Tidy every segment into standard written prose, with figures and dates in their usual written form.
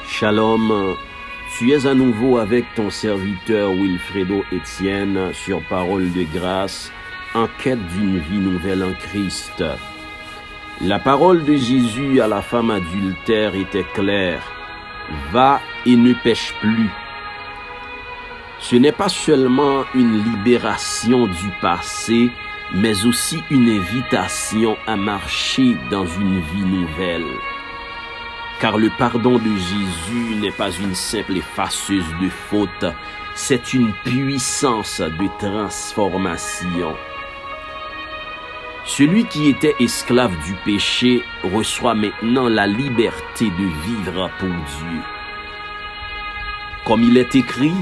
Shalom, tu es à nouveau avec ton serviteur Wilfredo Etienne sur Parole de Grâce, en quête d'une vie nouvelle en Christ. La parole de Jésus à la femme adultère était claire. Va et ne pêche plus. Ce n'est pas seulement une libération du passé, mais aussi une invitation à marcher dans une vie nouvelle. Car le pardon de Jésus n'est pas une simple effaceuse de fautes, c'est une puissance de transformation. Celui qui était esclave du péché reçoit maintenant la liberté de vivre pour Dieu. Comme il est écrit,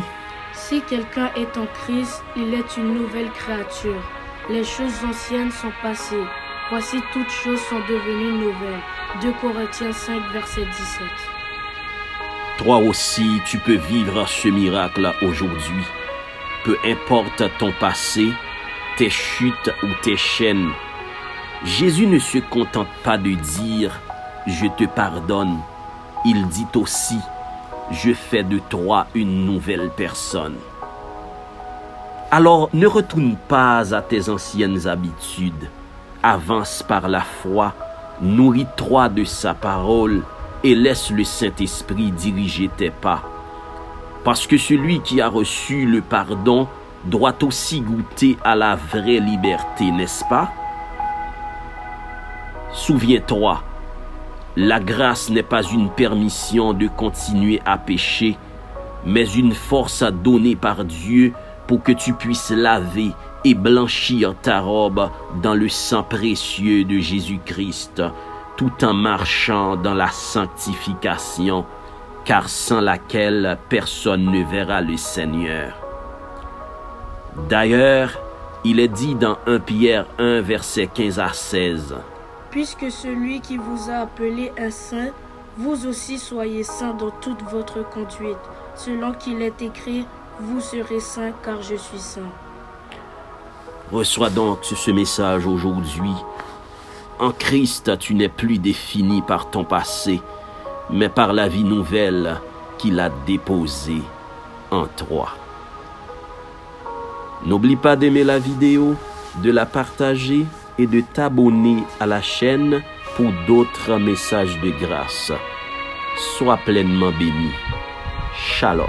si quelqu'un est en Christ, il est une nouvelle créature. Les choses anciennes sont passées. Voici toutes choses sont devenues nouvelles. 2 Corinthiens 5, verset 17. Toi aussi, tu peux vivre ce miracle aujourd'hui. Peu importe ton passé, tes chutes ou tes chaînes. Jésus ne se contente pas de dire « Je te pardonne ». Il dit aussi « Je fais de toi une nouvelle personne ». Alors, ne retourne pas à tes anciennes habitudes. Avance par la foi, nourris-toi de sa parole et laisse le Saint-Esprit diriger tes pas. Parce que celui qui a reçu le pardon doit aussi goûter à la vraie liberté, n'est-ce pas? Souviens-toi, la grâce n'est pas une permission de continuer à pécher, mais une force donnée par Dieu pour que tu puisses laver et blanchir ta robe dans le sang précieux de Jésus-Christ, tout en marchant dans la sanctification, car sans laquelle personne ne verra le Seigneur. D'ailleurs, il est dit dans 1 Pierre 1, versets 15 à 16. Puisque celui qui vous a appelé un saint, vous aussi soyez saints dans toute votre conduite, selon qu'il est écrit, vous serez saints car je suis saint. Reçois donc ce message aujourd'hui. En Christ, tu n'es plus défini par ton passé, mais par la vie nouvelle qu'il a déposée en toi. N'oublie pas d'aimer la vidéo, de la partager et de t'abonner à la chaîne pour d'autres messages de grâce. Sois pleinement béni. Shalom.